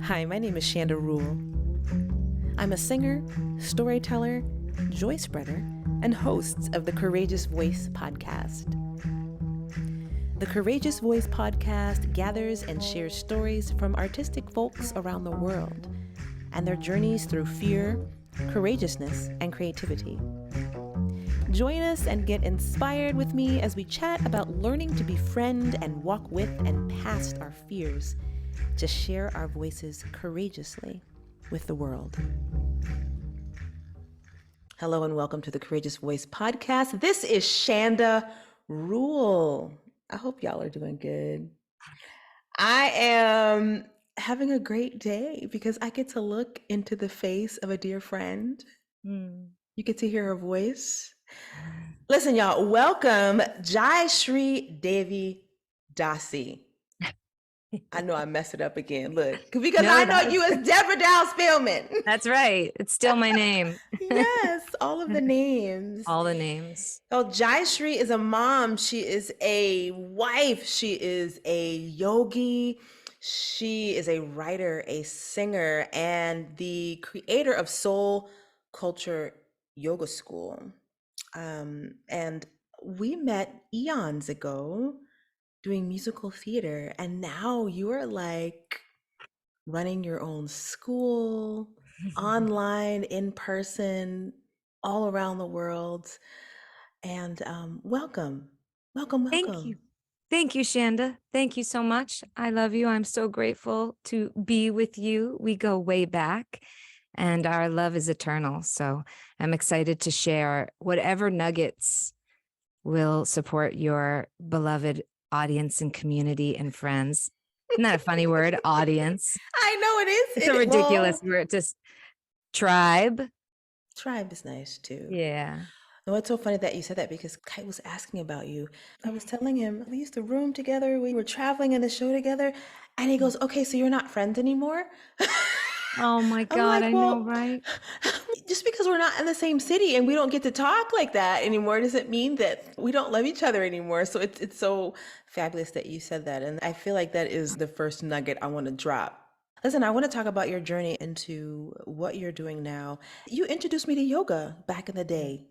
Hi, my name is Shanda Rule. I'm a singer, storyteller, joy spreader, and host of the Courageous Voice podcast. The Courageous Voice podcast gathers and shares stories from artistic folks around the world and their journeys through fear, courageousness, and creativity. Join us and get inspired with me as we chat about learning to befriend and walk with and past our fears to share our voices courageously with the world. Hello and welcome to the Courageous Voice podcast. This is Shanda Rule. I hope y'all are doing good. I am having a great day because I get to look into the face of a dear friend. You get to hear her voice. Listen, y'all, welcome JaiShree Devi Dasi. I know I messed it up again. Look, because No, I know you as Deborah Dow-Spielman. That's right. It's still my name. Yes, all of the names. All the names. So JaiShree is a mom. She is a wife. She is a yogi. She is a writer, a singer, and the creator of Soul Culture Yoga School. And we met eons ago doing musical theater, and now you are like running your own school, online, in person, all around the world. And welcome. Thank you. Thank you, Shanda. Thank you so much. I love you. I'm so grateful to be with you. We go way back and our love is eternal. So I'm excited to share whatever nuggets will support your beloved audience and community and friends. Isn't that a funny word? Audience. I know it is. It's a ridiculous word. Just tribe. Tribe is nice too. Yeah. No, it's so funny that you said that because Kite was asking about you. I was telling him we used to room together. We were traveling in the show together. And he goes, okay, so you're not friends anymore? Oh my God, I know, right? Just because we're not in the same city and we don't get to talk like that anymore doesn't mean that we don't love each other anymore. So it's so fabulous that you said that. And I feel like that is the first nugget I want to drop. Listen, I want to talk about your journey into what you're doing now. You introduced me to yoga back in the day.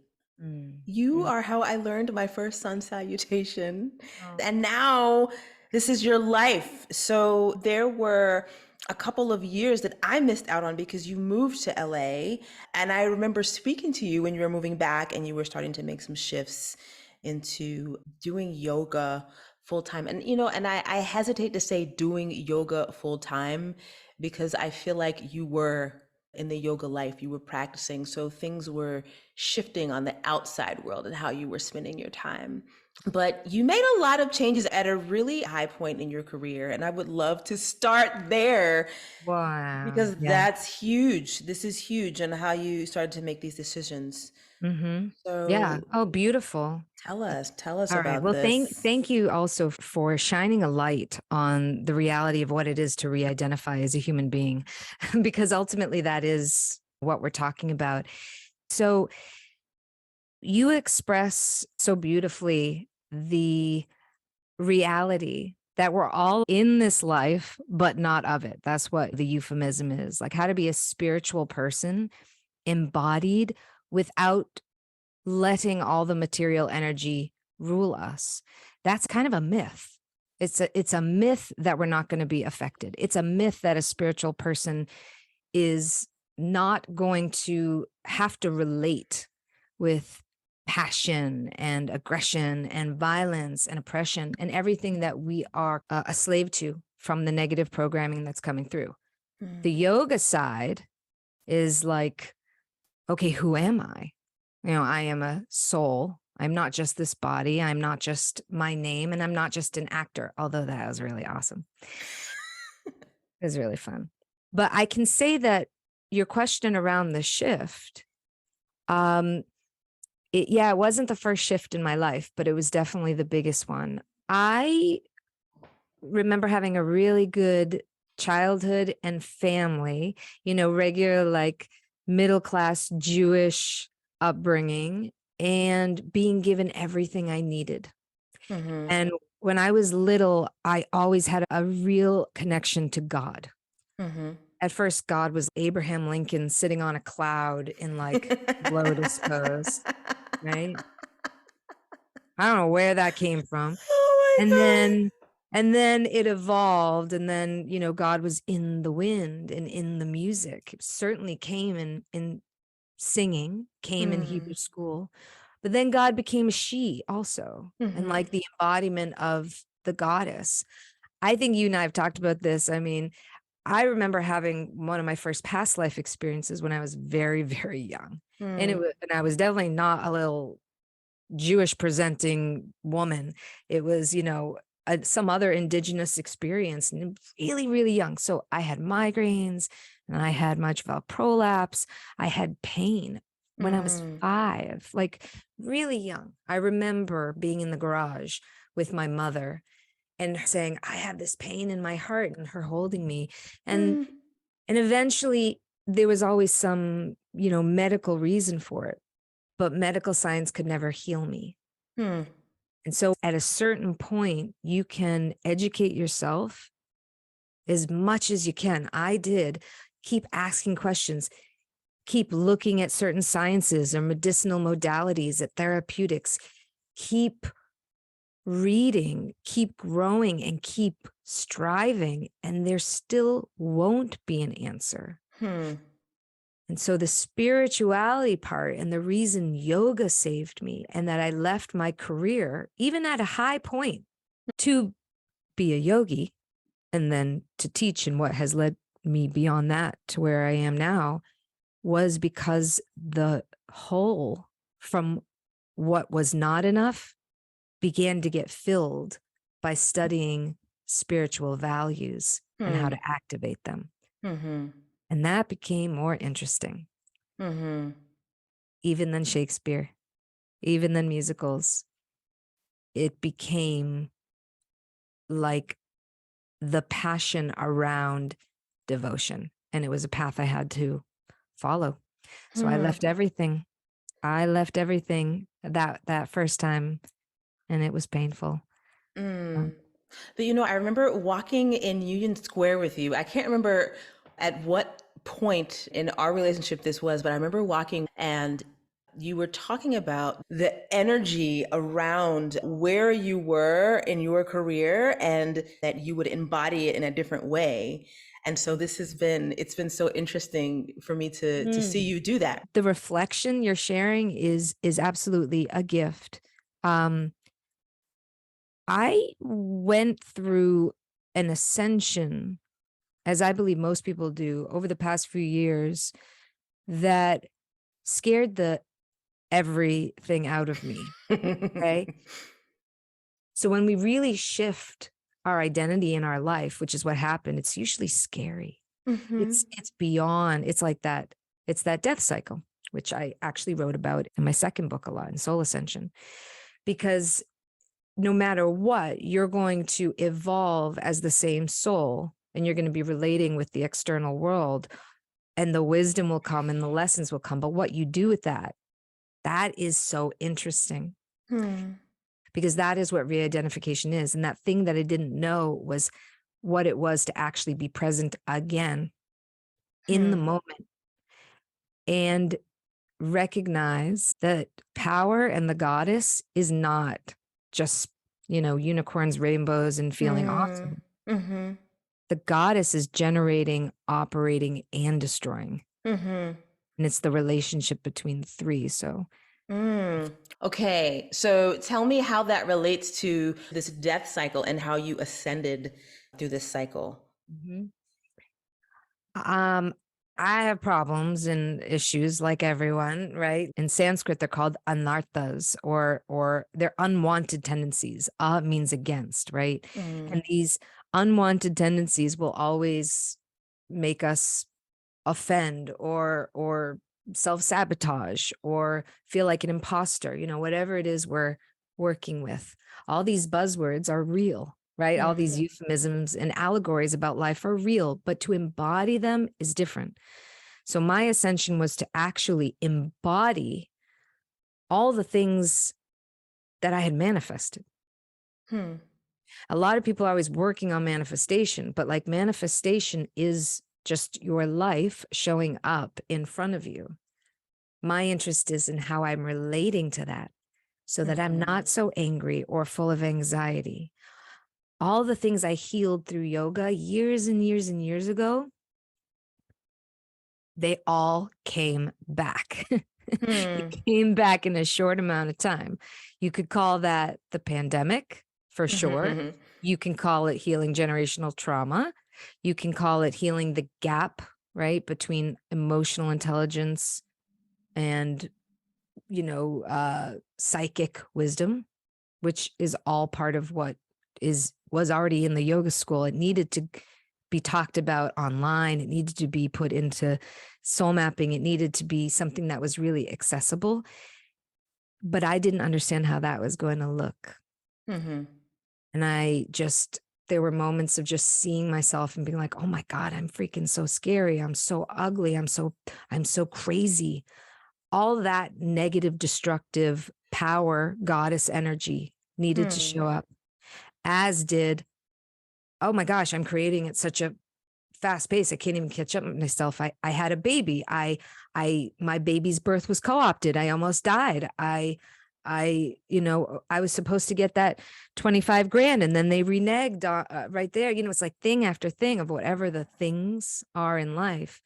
You are how I learned my first sun salutation. And now this is your life. So there were a couple of years that I missed out on because you moved to LA. And I remember speaking to you when you were moving back and you were starting to make some shifts into doing yoga full time. And, and I hesitate to say doing yoga full time because I feel like you were in the yoga life, you were practicing. So things were shifting on the outside world and how you were spending your time. But you made a lot of changes at a really high point in your career. And I would love to start there. Wow. Because that's huge. This is huge on how you started to make these decisions. So yeah. Oh, beautiful. Tell us All about right. Well, this. thank you also for shining a light on the reality of what it is to re-identify as a human being, because ultimately that is what we're talking about. So you express so beautifully the reality that we're all in this life, but not of it. That's what the euphemism is, like how to be a spiritual person embodied without letting all the material energy rule us. That's kind of a myth. It's a myth that we're not going to be affected. It's a myth that a spiritual person is not going to have to relate with passion and aggression and violence and oppression and everything that we are a slave to from the negative programming that's coming through. The yoga side is like, okay, who am I? I am a soul. I'm not just this body. I'm not just my name, and I'm not just an actor, although that was really awesome. It was really fun. But I can say that your question around the shift, it wasn't the first shift in my life, but it was definitely the biggest one. I remember having a really good childhood and family, regular, like middle-class Jewish upbringing, and being given everything I needed. And when I was little, I always had a real connection to God. at first God was Abraham Lincoln sitting on a cloud in like lotus pose, right? I don't know where that came from. And Oh then and then it evolved, and then, God was in the wind and in the music. It certainly came in singing, my came in Hebrew God. school. But then God became a she also, and Mm-hmm. like the embodiment of the goddess. I think you and I have talked about this. I mean, I remember having one of my first past life experiences when I was very, very young. And I was definitely not a little Jewish presenting woman. It was, some other indigenous experience, and really, really young. So I had migraines and I had mitral valve prolapse. I had pain when I was Mm. 5, like really young. I remember being in the garage with my mother and saying, I have this pain in my heart, and her holding me. And Mm. and eventually there was always some, medical reason for it, but medical science could never heal me. Mm. And so at a certain point, you can educate yourself as much as you can. I did. Keep asking questions, keep looking at certain sciences or medicinal modalities, at therapeutics, keep reading, keep growing, and keep striving. And there still won't be an answer. Hmm. And so the spirituality part, and the reason yoga saved me and that I left my career, even at a high point, to be a yogi and then to teach, and what has led me beyond that to where I am now, was because the hole from what was not enough began to get filled by studying spiritual values and how Hmm. to activate them. Mm-hmm. And that became more interesting, Mm-hmm. even than Shakespeare, even than musicals. It became like the passion around devotion. And it was a path I had to follow. So I Hmm. left everything. I left everything that first time, and it was painful. Mm. Um, But I remember walking in Union Square with you. I can't remember at what point in our relationship this was, but I remember walking and you were talking about the energy around where you were in your career and that you would embody it in a different way. And so it's been so interesting for me to see Mm. you do that. The reflection you're sharing is absolutely a gift. Um, I went through an ascension, as I believe most people do, over the past few years, that scared the everything out of me. Okay. So when we really shift our identity in our life, which is what happened, it's usually scary. Hmm. It's beyond, it's like that, it's that death cycle, which I actually wrote about in my second book a lot, in Soul Ascension, because no matter what, you're going to evolve as the same soul, and you're going to be relating with the external world, and the wisdom will come and the lessons will come. But what you do with that, that is so interesting, Hmm. because that is what re-identification is. And that thing that I didn't know was what it was to actually be present again in the Hmm. moment and recognize that power and the goddess is not just, unicorns, rainbows, and feeling Hmm. awesome. Hmm. The goddess is generating, operating, and destroying. Hmm. And it's the relationship between the three. So, Mm. Okay, so tell me how that relates to this death cycle and how you ascended through this cycle. mhm. Um, I have problems and issues like everyone, right? In Sanskrit, they're called anarthas, or they're unwanted tendencies. Means against, right? Mm. And these unwanted tendencies will always make us offend or self-sabotage or feel like an imposter, whatever it is we're working with. All these buzzwords are real, right? All these Mm. euphemisms and allegories about life are real, but to embody them is different. So my ascension was to actually embody all the things that I had manifested. Hmm. A lot of people are always working on manifestation, but like manifestation is just your life showing up in front of you. My interest is in how I'm relating to that so that I'm not so angry or full of anxiety. All the things I healed through yoga years and years and years ago, they all came back. It came back in a short amount of time. You could call that the pandemic for sure. You can call it healing generational trauma. You can call it healing the gap, right, between emotional intelligence and, psychic wisdom, which is all part of what was already in the yoga school. It needed to be talked about online. It needed to be put into soul mapping. It needed to be something that was really accessible. But I didn't understand how that was going to look. And there were moments of just seeing myself and being like, oh my God, I'm freaking so scary. I'm so ugly. I'm so crazy. All that negative, destructive power, goddess energy needed to show up, as did, oh my gosh, I'm creating at such a fast pace. I can't even catch up with myself. I had a baby. My baby's birth was co-opted. I almost died. I was supposed to get that 25 grand and then they reneged right there. It's like thing after thing of whatever the things are in life.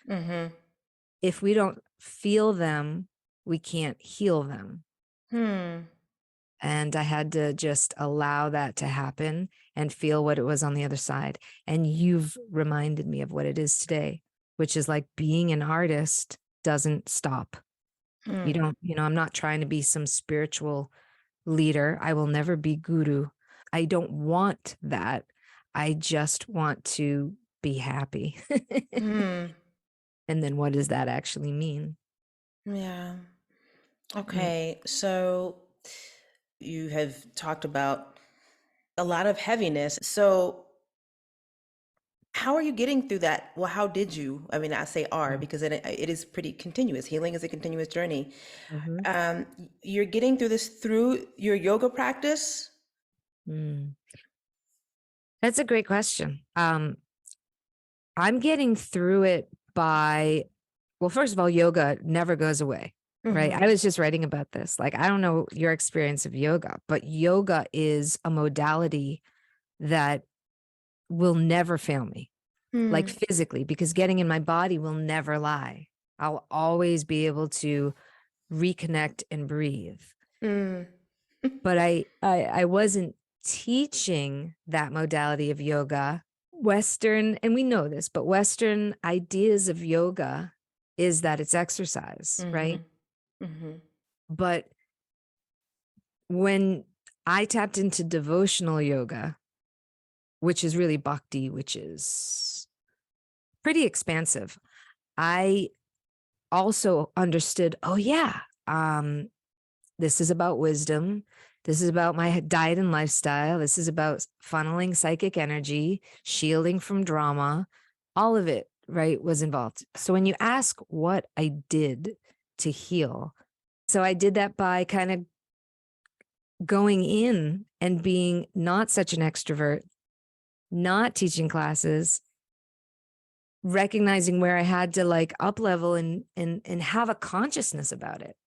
If we don't feel them, we can't heal them. And I had to just allow that to happen and feel what it was on the other side. And you've reminded me of what it is today, which is like being an artist doesn't stop. You don't, I'm not trying to be some spiritual leader. I will never be guru. I don't want that. I just want to be happy. And then what does that actually mean? Yeah. Okay. So you have talked about a lot of heaviness. So how are you getting through that? Well, how did you? I mean, I say are because it is pretty continuous. Healing is a continuous journey. You're getting through this through your yoga practice? That's a great question. I'm getting through it by, well, first of all, yoga never goes away, right? I was just writing about this. Like, I don't know your experience of yoga, but yoga is a modality that will never fail me, like physically, because getting in my body will never lie. I'll always be able to reconnect and breathe. But I wasn't teaching that modality of yoga. Western, and we know this, but Western ideas of yoga is that it's exercise, right? But when I tapped into devotional yoga, which is really bhakti, which is pretty expansive, I also understood, oh yeah, this is about wisdom. This is about my diet and lifestyle. This is about funneling psychic energy, shielding from drama. All of it, right, was involved. So when you ask what I did to heal, so I did that by kind of going in and being not such an extrovert, not teaching classes, recognizing where I had to like up level and have a consciousness about it.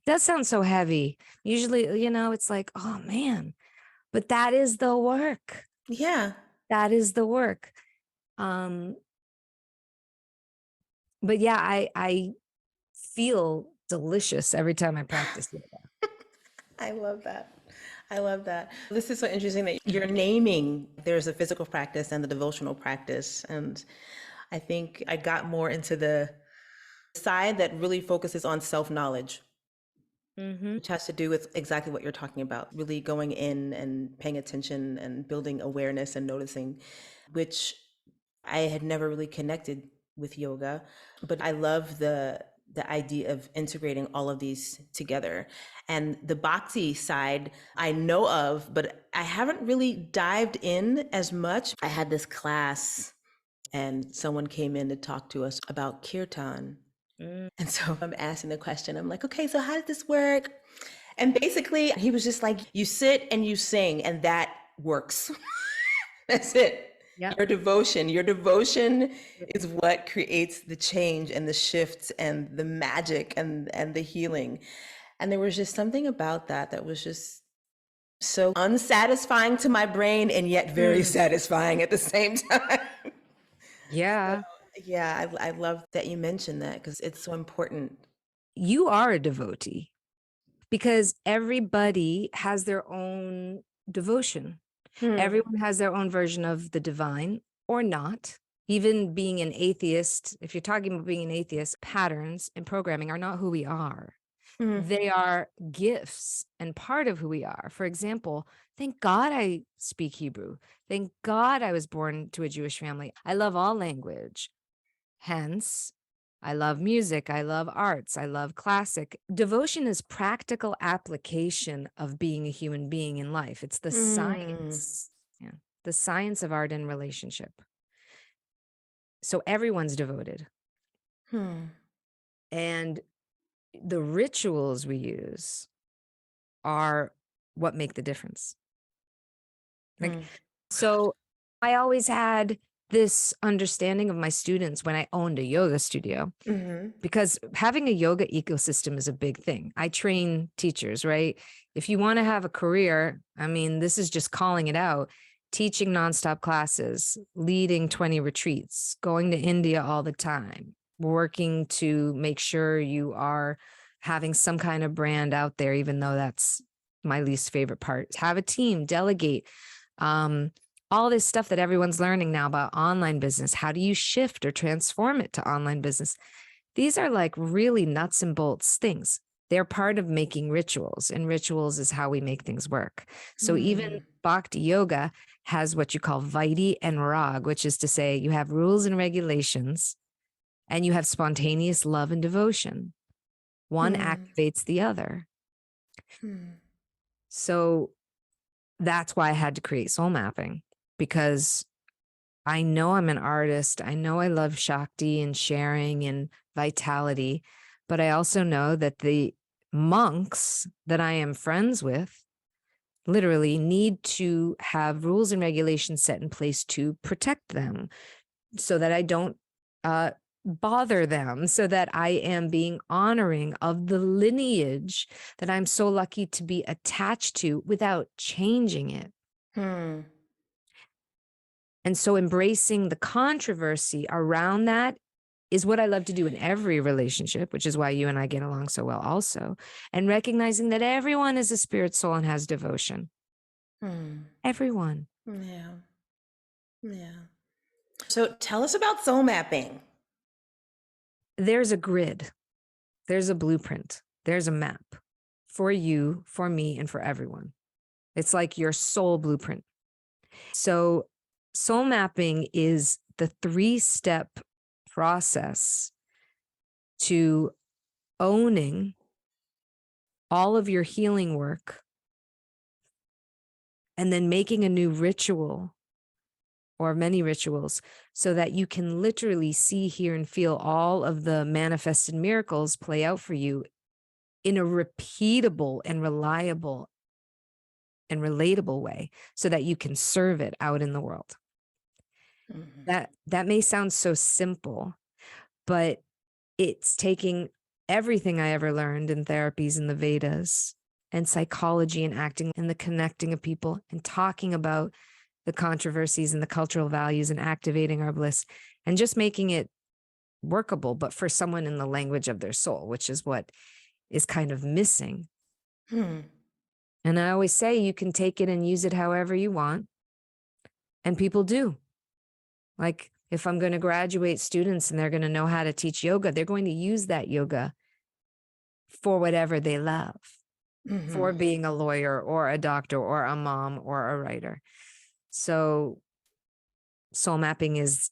That sounds so heavy. Usually, it's like, oh man, but that is the work. Yeah. That is the work. But yeah, I feel delicious every time I practice yoga. I love that. I love that. This is so interesting that you're naming there's a physical practice and the devotional practice. And I think I got more into the side that really focuses on self-knowledge, which has to do with exactly what you're talking about, really going in and paying attention and building awareness and noticing, which I had never really connected with yoga, but I love the idea of integrating all of these together. And the bhakti side I know of, but I haven't really dived in as much. I had this class and someone came in to talk to us about kirtan. And so I'm asking the question, I'm like, okay, so how does this work? And basically he was just like, you sit and you sing and that works. That's it. Yep. Your devotion is what creates the change and the shifts and the magic and the healing. And there was just something about that that was just so unsatisfying to my brain and yet very Mm. satisfying at the same time. Yeah. Yeah, I love that you mentioned that because it's so important. You are a devotee because everybody has their own devotion. Hmm. Everyone has their own version of the divine or not. Even being an atheist, if you're talking about being an atheist, patterns and programming are not who we are. Hmm. They are gifts and part of who we are. For example, thank God I speak Hebrew. Thank God I was born to a Jewish family. I love all language. Hence, I love music. I love arts. I love classic. Devotion is practical application of being a human being in life. It's the Hmm. science, yeah, the science of art and relationship. So everyone's devoted. Hmm. And the rituals we use are what make the difference. Like, Hmm. so I always had this understanding of my students when I owned a yoga studio, Mm-hmm. because having a yoga ecosystem is a big thing. I train teachers, right? If you want to have a career, I mean, this is just calling it out, teaching nonstop classes, leading 20 retreats, going to India all the time, working to make sure you are having some kind of brand out there, even though that's my least favorite part. Have a team, delegate, all this stuff that everyone's learning now about online business. How do you shift or transform it to online business? These are like really nuts and bolts things. They're part of making rituals, and rituals is how we make things work. So even Hmm. Bhakti Yoga has what you call Vaidhi and Rag, which is to say you have rules and regulations and you have spontaneous love and devotion. One Hmm. activates the other. Hmm. So that's why I had to create soul mapping, because I know I'm an artist. I know I love Shakti and sharing and vitality, but I also know that the monks that I am friends with literally need to have rules and regulations set in place to protect them so that I don't bother them, so that I am being honoring of the lineage that I'm so lucky to be attached to without changing it. Hmm. And so embracing the controversy around that is what I love to do in every relationship, which is why you and I get along so well also. And recognizing that everyone is a spirit soul and has devotion. Hmm. Everyone. Yeah. Yeah. So tell us about soul mapping. There's a grid, there's a blueprint, there's a map for you, for me, and for everyone. It's like your soul blueprint. So soul mapping is the 3-step process to owning all of your healing work and then making a new ritual or many rituals so that you can literally see, hear, and feel all of the manifested miracles play out for you in a repeatable and reliable and relatable way so that you can serve it out in the world. Mhm. That may sound so simple, but it's taking everything I ever learned in therapies in the Vedas and psychology and acting and the connecting of people and talking about the controversies and the cultural values and activating our bliss and just making it workable, but for someone in the language of their soul, which is what is kind of missing. Hmm. And I always say you can take it and use it however you want. And people do. Like if I'm going to graduate students and they're going to know how to teach yoga, they're going to use that yoga for whatever they love, for Mhm. being a lawyer or a doctor or a mom or a writer. So soul mapping is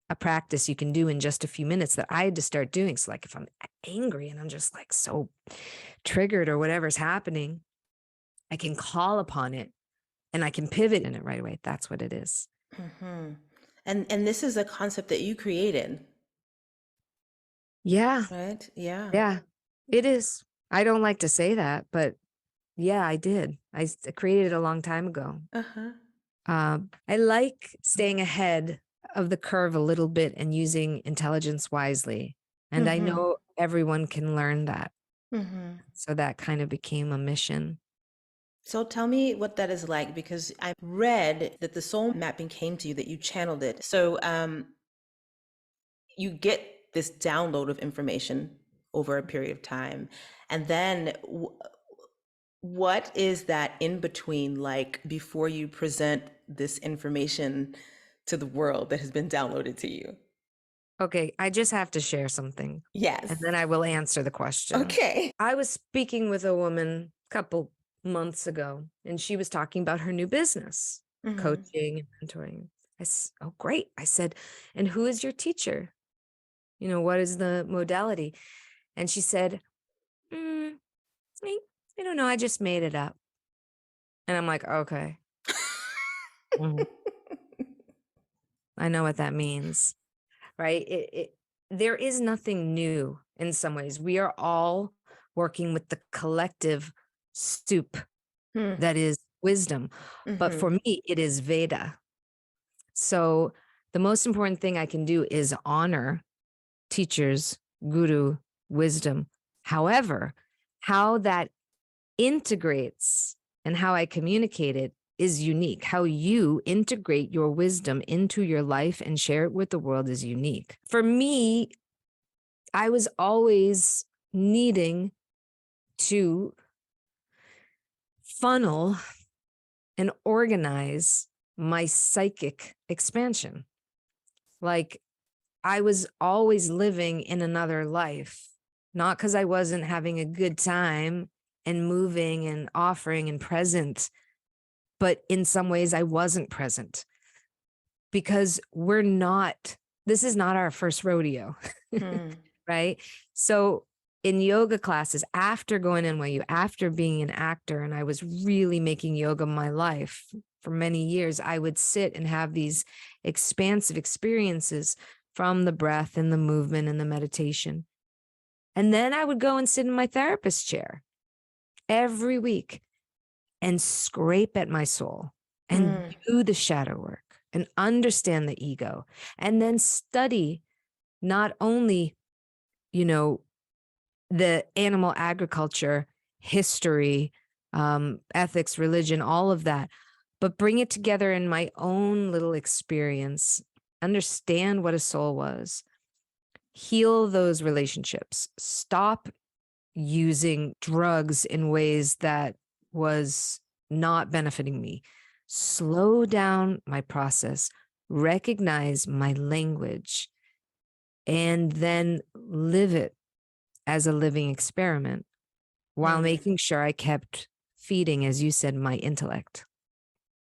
a practice you can do in just a few minutes that I had to start doing. So like if I'm angry and I'm just like so triggered or whatever's happening, I can call upon it and I can pivot in it right away. That's what it is. Mhm. And this is a concept that you created, Yeah. right? Yeah. Yeah, it is. I don't like to say that, but yeah, I did. I created it a long time ago. Uh-huh. I like staying ahead of the curve a little bit and using intelligence wisely. And I Mm-hmm. know everyone can learn that. Mm-hmm. So that kind of became a mission. So tell me what that is like, because I read that the soul mapping came to you, that you channeled it. So you get this download of information over a period of time, and then what is that in between like before you present this information to the world that has been downloaded to you? Okay, I just have to share something and Yes. then I will answer the question. Okay. I was speaking with a woman a couple months ago, and she was talking about her new business, Mm-hmm. coaching and mentoring. Oh, great. I said, and who is your teacher? What is the modality? And she said, mm, I I don't know. I just made it up. And I'm like, okay, mhm, I know what that means, right? There is nothing new in some ways. We are all working with the collective soup that is wisdom. But Mm-hmm. for me, it is Veda. So the most important thing I can do is honor teachers, guru, wisdom. However, how that integrates and how I communicate it is unique. How you integrate your wisdom into your life and share it with the world is unique. For me, I was always needing to funnel and organize my psychic expansion. Like I was always living in another life, not because I wasn't having a good time and moving and offering and present, but in some ways I wasn't present because this is not our first rodeo, Mm-hmm. right? So in yoga classes, after going NYU, after being an actor, and I was really making yoga my life for many years, I would sit and have these expansive experiences from the breath and the movement and the meditation. And then I would go and sit in my therapist chair every week and scrape at my soul and do the shadow work and understand the ego and then study not only, you know, the animal agriculture, history, ethics, religion, all of that, but bring it together in my own little experience, understand what a soul was, heal those relationships, stop using drugs in ways that was not benefiting me, slow down my process, recognize my language, and then live it as a living experiment while Mm-hmm. making sure I kept feeding, as you said, my intellect.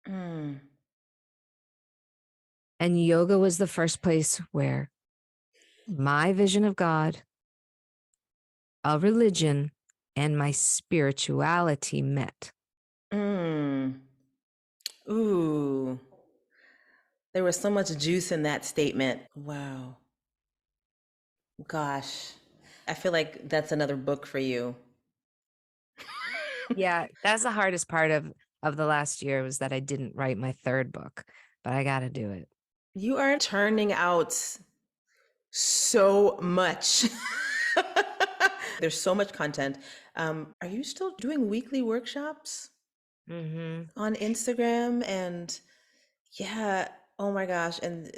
Mm. And yoga was the first place where my vision of God, a religion, and my spirituality met. Mm. Ooh, there was so much juice in that statement. Wow. Gosh. I feel like that's another book for you. Yeah, that's the hardest part of the last year was that I didn't write my third book, but I got to do it. You are turning out so much. There's so much content. Are you still doing weekly workshops Mhm. on Instagram? And yeah, oh my gosh. And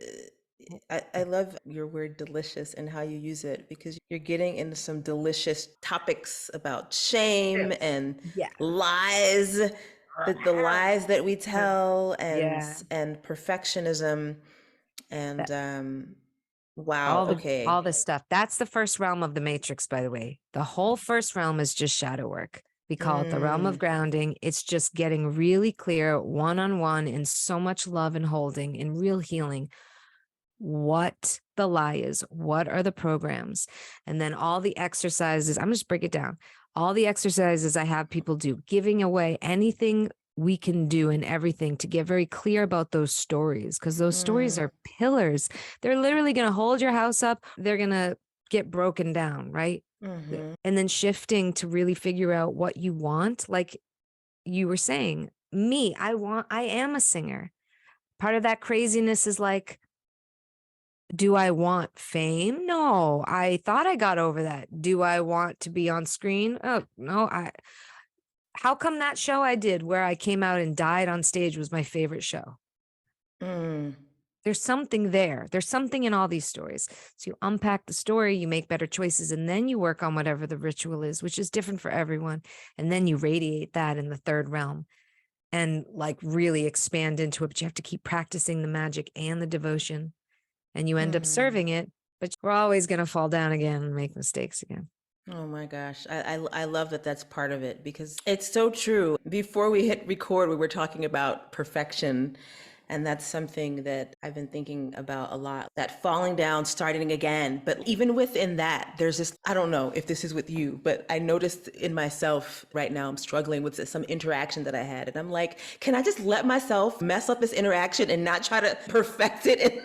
I love your word delicious and how you use it, because you're getting into some delicious topics about shame Yes. and Yeah. lies, the lies that we tell, Yeah. and perfectionism. And That wow, all the okay. all this stuff. That's the first realm of the matrix, by the way. The whole first realm is just shadow work. We call it the realm of Mm, grounding. It's just getting really clear one-on-one in so much love and holding and real healing what the lie is, what are the programs, and then all the exercises. I'm just break it down. All the exercises I have people do, giving away anything we can do and everything to get very clear about those stories, because those stories mm, are pillars. They're literally going to hold your house up. They're going to get broken down, right? mm-hmm, And then shifting to really figure out what you want. Like you were saying, I am a singer. Part of that craziness is like, do I want fame? No, I thought I got over that. Do I want to be on screen? Oh, no. How come that show I did where I came out and died on stage was my favorite show? Mm. There's something there. There's something in all these stories. So you unpack the story, you make better choices, and then you work on whatever the ritual is, which is different for everyone. And then you radiate that in the third realm and like really expand into it. But you have to keep practicing the magic and the devotion, and you end up Mm. serving it. But we're always going to fall down again and make mistakes again. Oh my gosh. I love that that's part of it because it's so true. Before we hit record, we were talking about perfection. And that's something that I've been thinking about a lot, that falling down, starting again. But even within that, there's this, I don't know if this is with you, but I noticed in myself right now, I'm struggling with some interaction that I had. And I'm like, can I just let myself mess up this interaction and not try to perfect it? And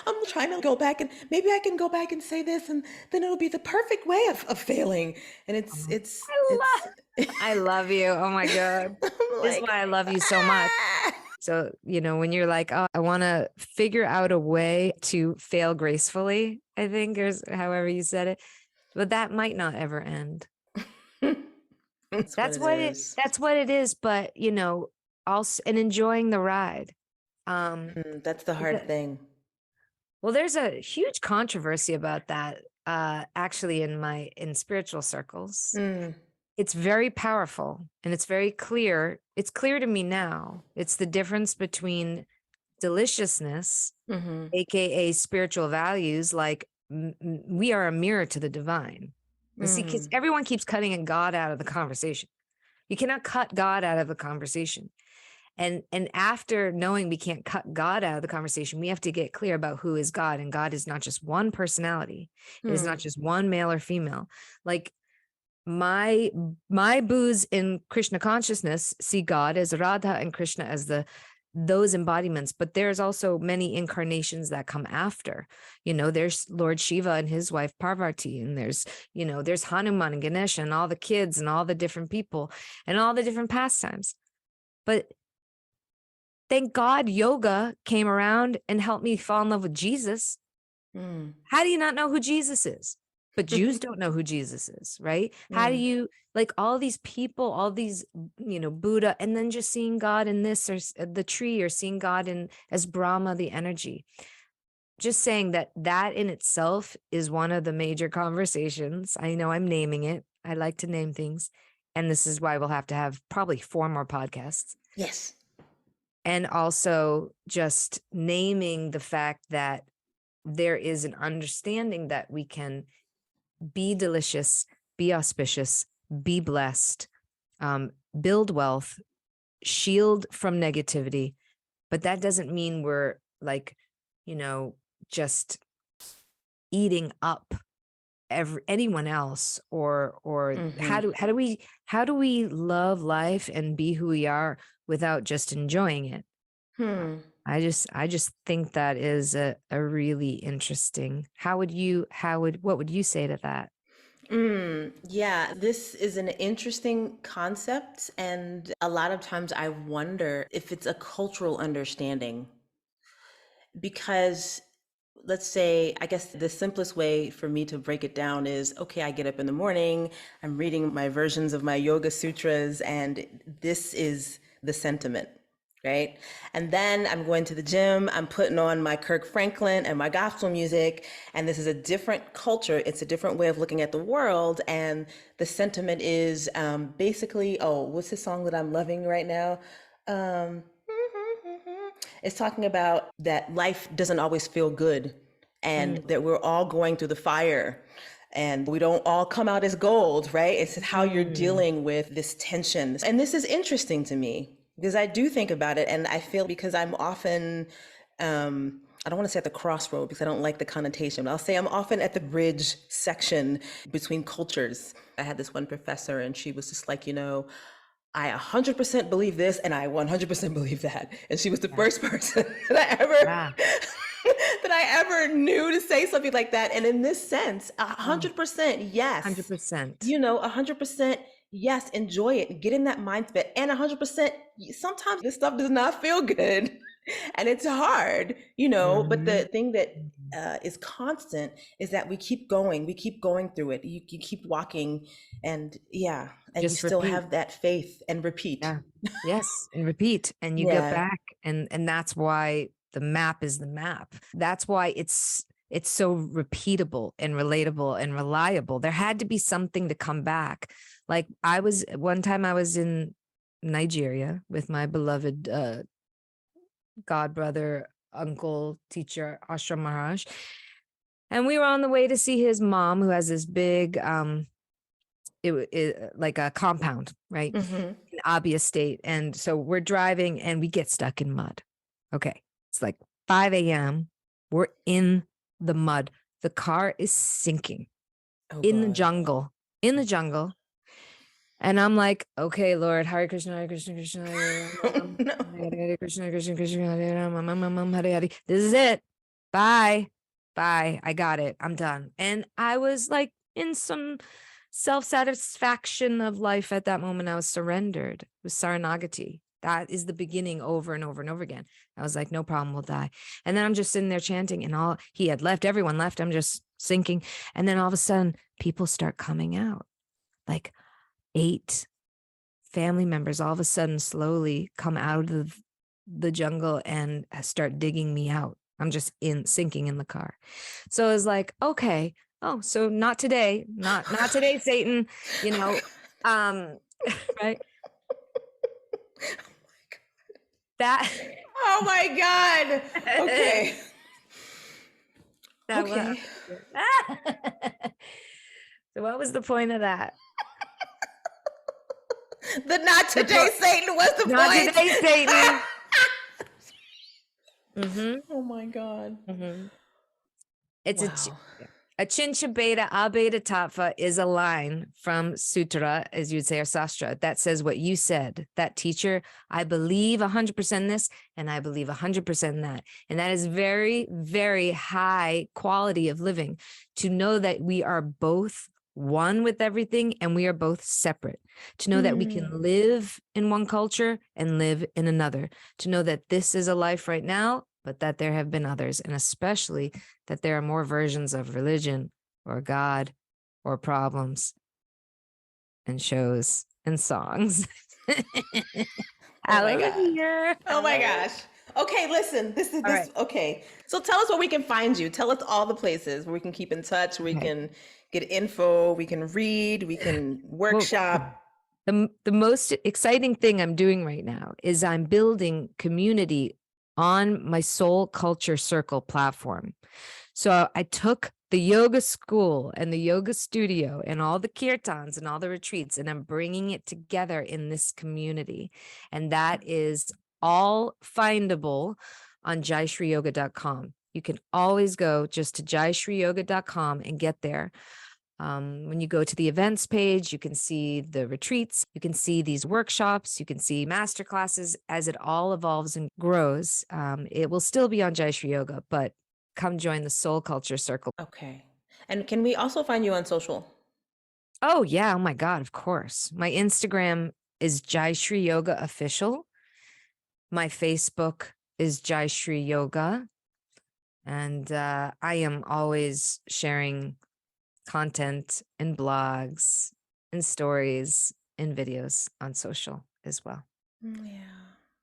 I'm trying to go back and maybe I can go back and say this and then it'll be the perfect way of failing. And I love you. Oh my God. I'm This is like, why I love you so much. So, when you're like, oh, I want to figure out a way to fail gracefully, I think, or however you said it, but that might not ever end. that's what That's it what it, is. that's what it is. But, also, and enjoying the ride. That's the hard thing. Well, there's a huge controversy about that, actually in spiritual circles. Mm, It's very powerful and it's very clear. It's clear to me now. It's the difference between deliciousness, mm-hmm, AKA spiritual values, like we are a mirror to the divine. And see, because mm, everyone keeps cutting God out of the conversation. You cannot cut God out of the conversation. And after knowing we can't cut God out of the conversation, we have to get clear about who is God. And God is not just one personality. It is not mm, just one male or female. Like my boos in Krishna consciousness see God as Radha and Krishna as those embodiments, but there's also many incarnations that come after. There's Lord Shiva and his wife Parvati, and there's Hanuman and Ganesha and all the kids and all the different people and all the different pastimes. But thank God yoga came around and helped me fall in love with Jesus. mm, How do you not know who Jesus is? But Jews don't know who Jesus is, right? How do mm, you, like, all these people, all these, Buddha, and then just seeing God in this or the tree, or seeing God in as Brahma, the energy. Just saying that in itself is one of the major conversations. I know I'm naming it. I like to name things. And this is why we'll have to have probably 4 more podcasts. yes. And also just naming the fact that there is an understanding that we can be delicious, be auspicious, be blessed, build wealth, shield from negativity. But that doesn't mean we're like, just eating up anyone else, or Mm-hmm. how do we love life and be who we are without just enjoying it? Hmm. I just think that is a really interesting. What would you say to that? Yeah, this is an interesting concept. And a lot of times I wonder if it's a cultural understanding. Because let's say, I guess the simplest way for me to break it down is okay, I get up in the morning, I'm reading my versions of my yoga sutras, and this is the sentiment. Right. And then I'm going to the gym, I'm putting on my Kirk Franklin and my gospel music. And this is a different culture. It's a different way of looking at the world. And the sentiment is basically, oh, what's the song that I'm loving right now? Um, it's talking about that life doesn't always feel good and Mm, that we're all going through the fire and we don't all come out as gold, right? It's how you're mm, dealing with this tension. And this is interesting to me because I do think about it and I feel because I'm often, I don't want to say at the crossroad because I don't like the connotation, but I'll say I'm often at the bridge section between cultures. I had this one professor and she was just like, I 100% believe this and I 100% believe that. And she was the yeah. first person that I ever Yeah. that I ever knew to say something like that. And in this sense, Oh, 100% yes. 100%. 100% yes, enjoy it, get in that mindset. And 100% sometimes this stuff does not feel good. And it's hard, but the Mhm. thing that is constant is that we keep going through it. You keep walking, and yeah, and you Just still repeat. have that faith and repeat. Yeah. Yes. And repeat. And you get Yeah. back. And that's why the map is the map. That's why it's so repeatable and relatable and reliable. There had to be something to come back. Like one time I was in Nigeria with my beloved god brother, uncle, teacher, Ashram Maharaj. And we were on the way to see his mom, who has this big like a compound, right? Hmm. In Abbey Estate. And so we're driving and we get stuck in mud. Okay. It's like 5 a.m. We're in the mud. The car is sinking Oh in the God. jungle, in the jungle. And I'm like, okay, Lord, Hare Krishna, Hare Krishna, Krishna, Hare Ram, No. Hare Krishna, Krishna, Krishna, Hare Ram, Hare Hare. This is it. Bye. Bye. I got it. I'm done. And I was like in some self-satisfaction of life at that moment. I was surrendered. It was Saranagati. That is the beginning over and over and over again. I was like, no problem, we'll die. And then I'm just sitting there chanting, and he had left, everyone left. I'm just sinking. And then all of a sudden, people start coming out. Like 8 family members all of a sudden slowly come out of the jungle and start digging me out. I'm just sinking in the car. So I was like, okay, oh, so not today, not today, Satan, right? That Oh my God. Okay. that was. Okay. So what was the point of that? The not today, Satan, was the Not point. today, Satan. Mm-hmm. Oh my God. Mm-hmm. It's Wow. a Chincha Beta Abeta Tattva is a line from Sutra, as you'd say, or Sastra, that says what you said. That teacher, I believe 100% in this, and I believe 100% in that. And that is very, very high quality of living, to know that we are both one with everything and we are both separate, to know that we can live in one culture and live in another, to know that this is a life right now, but that there have been others, and especially that there are more versions of religion or God or problems and shows and songs. Oh my God. Hallelujah. Oh my gosh. Okay, listen. This is All this. right. Okay, so tell us where we can find you. Tell us all the places where we can keep in touch. Where we Okay. can get info. We can read. We can workshop. The most exciting thing I'm doing right now is I'm building community on my Soul Culture Circle platform. So I took the yoga school and the yoga studio and all the kirtans and all the retreats, and I'm bringing it together in this community. And that is all findable on JaiShreeYoga.com. You can always go just to JaiShreeYoga.com and get there. When you go to the events page, you can see the retreats, you can see these workshops, you can see masterclasses. As it all evolves and grows, it will still be on JaiShree Yoga, but come join the Soul Culture Circle. Okay. And can we also find you on social? Oh, yeah. Oh, my God. Of course. My Instagram is JaiShree Yoga Official. My Facebook is JaiShree Yoga. And I am always sharing content and blogs and stories and videos on social as well. Yeah.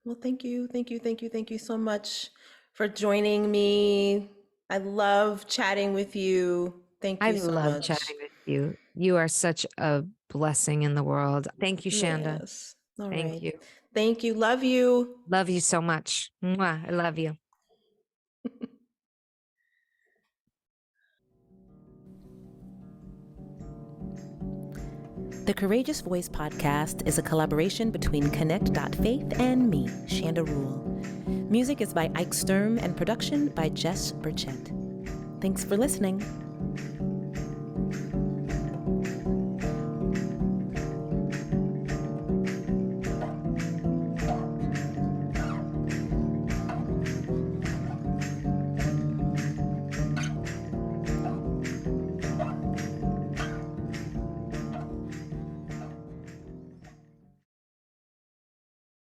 Well, thank you. Thank you. Thank you. Thank you so much for joining me. I love chatting with you. Thank I you so love much. chatting with you. You are such a blessing in the world. Thank you, Shanda. Yes. All Thank right. you. Thank you. Love you. Love you so much. Mwah. I love you. The Courageous Voice podcast is a collaboration between Connect.Faith and me, Shanda Rule. Music is by Ike Sturm and production by Jess Burchett. Thanks for listening.